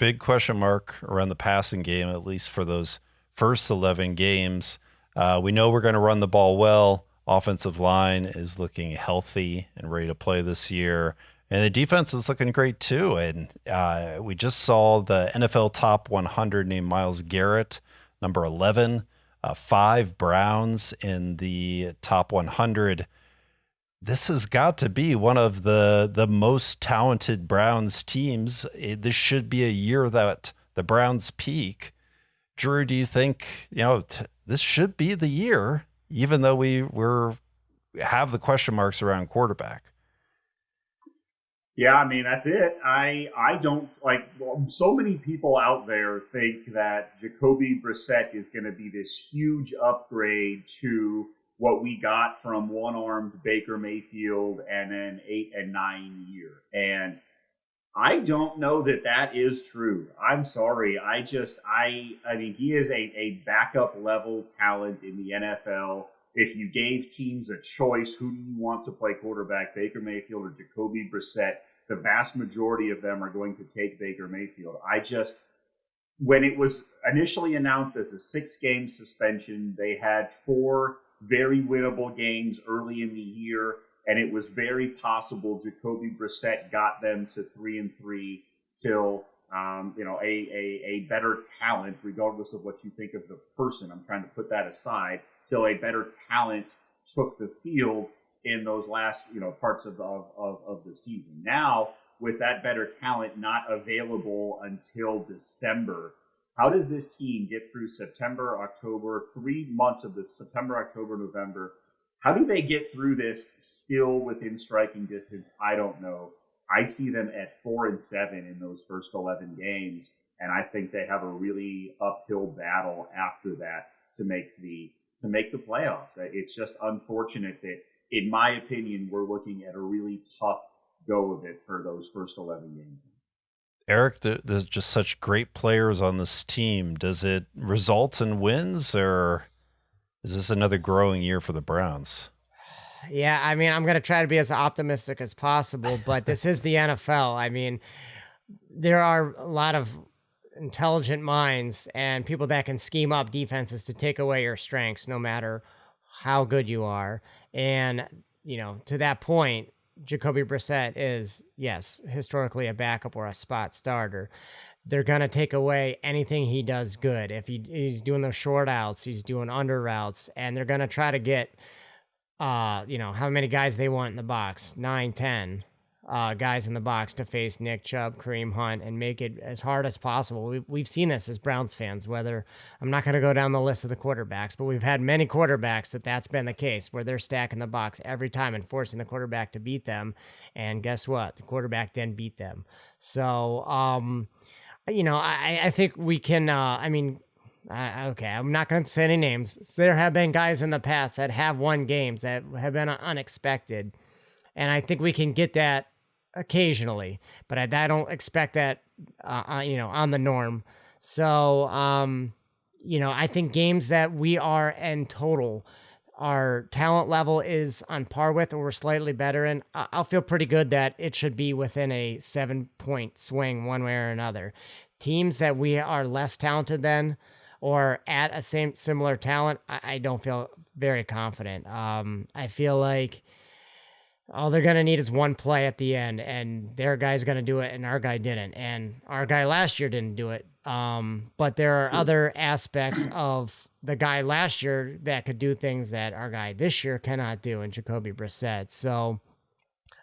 big question mark around the passing game, at least for those first 11 games. We know we're going to run the ball well. Offensive line is looking healthy and ready to play this year. And the defense is looking great too. And we just saw the NFL top 100 named Myles Garrett, number 11, 5 Browns in the top 100. This has got to be one of the most talented Browns teams. This should be a year that the Browns peak. Drew, do you think, this should be the year, even though we're have the question marks around quarterback? Yeah, I mean, that's it. I don't like, well, so many people out there think that Jacoby Brissett is going to be this huge upgrade to what we got from one-armed Baker Mayfield and an 8 and 9 year. And I don't know that that is true. I'm sorry. I mean, he is a backup level talent in the NFL. If you gave teams a choice, who do you want to play quarterback, Baker Mayfield or Jacoby Brissett? The vast majority of them are going to take Baker Mayfield. When it was initially announced as a 6-game suspension, they had 4 very winnable games early in the year, and it was very possible Jacoby Brissett got them to 3-3 till a better talent, regardless of what you think of the person. I'm trying to put that aside, till a better talent took the field in those last parts of the season. Now, with that better talent not available until December, how does this team get through September, October, 3 months of this, September, October, November? How do they get through this still within striking distance? I don't know. I see them at 4-7 in those first 11 games, and I think they have a really uphill battle after that to make the playoffs. It's just unfortunate that, in my opinion, we're looking at a really tough go of it for those first 11 games. Eric, there's just such great players on this team. Does it result in wins, or is this another growing year for the Browns? Yeah, I mean, I'm going to try to be as optimistic as possible, but this is the NFL. I mean, there are a lot of intelligent minds and people that can scheme up defenses to take away your strengths, no matter how good you are. And, to that point, Jacoby Brissett is, yes, historically a backup or a spot starter. They're going to take away anything he does good. If he's doing those short outs, he's doing under routes, and they're going to try to get, how many guys they want in the box, 9, 10 guys in the box to face Nick Chubb, Kareem Hunt, and make it as hard as possible. We've seen this as Browns fans, whether I'm not going to go down the list of the quarterbacks, but we've had many quarterbacks that's been the case, where they're stacking the box every time and forcing the quarterback to beat them. And guess what? The quarterback didn't beat them. So, I think we can, okay, I'm not going to say any names. There have been guys in the past that have won games that have been unexpected. And I think we can get that occasionally, but I don't expect that, on the norm. So, I think games that we are in total, our talent level is on par with, or we're slightly better in, I'll feel pretty good that it should be within a 7-point swing one way or another. Teams that we are less talented than, or at a similar talent, I don't feel very confident. I feel like all they're going to need is one play at the end, and their guy's going to do it, and our guy didn't. And our guy last year didn't do it. But there are other aspects of the guy last year that could do things that our guy this year cannot do in Jacoby Brissett. So,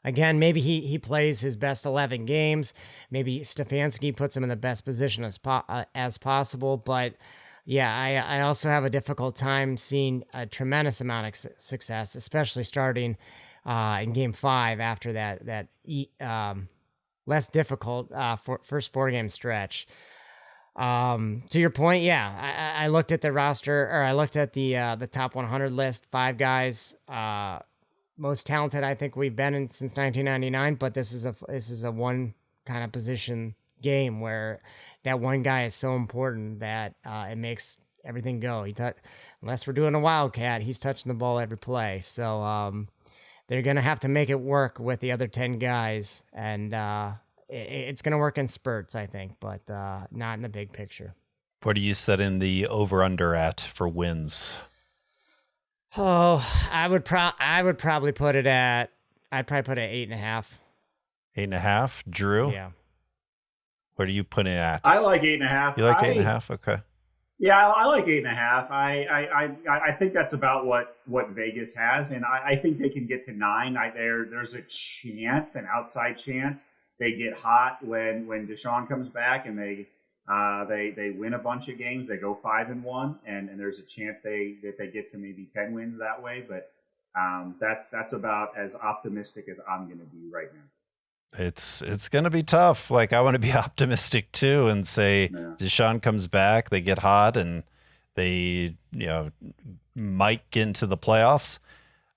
again, maybe he plays his best 11 games. Maybe Stefanski puts him in the best position as possible. But, yeah, I also have a difficult time seeing a tremendous amount of success, especially starting in Game 5 after that less difficult first 4-game stretch. To your point, yeah, I looked at the roster, or I looked at the top 100 list, 5 guys, most talented I think we've been in since 1999. But this is a one kind of position game where that one guy is so important that it makes everything go. Unless we're doing a wildcat, he's touching the ball every play. So they're going to have to make it work with the other 10 guys. And, it's going to work in spurts, I think, but not in the big picture. What are you setting the over/under at for wins? Oh, I'd probably put it at 8.5. 8.5. Drew, Yeah. what are you putting it at? I like 8.5. You like 8.5? Okay. Yeah, I like 8.5. I think that's about what Vegas has, and I think they can get to 9. There's a chance, an outside chance, they get hot when Deshaun comes back and they win a bunch of games. They go 5-1, and there's a chance that they get to maybe 10 wins that way. But that's about as optimistic as I'm going to be right now. It's going to be tough. Like, I want to be optimistic too and say Deshaun comes back, they get hot, and they might get into the playoffs.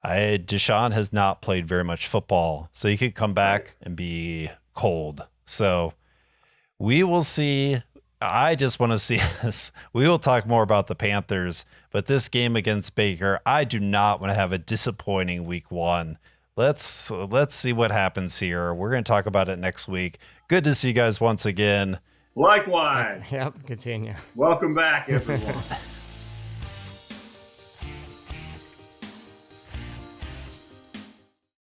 Deshaun has not played very much football, so he could come back and be cold. So we will see. I just want to see this. We will talk more about the Panthers, but this game against Baker, I do not want to have a disappointing week 1. Let's see what happens here. We're going to talk about it next week. Good to see you guys once again. Likewise. Yep, good seeing you. Welcome back, everyone.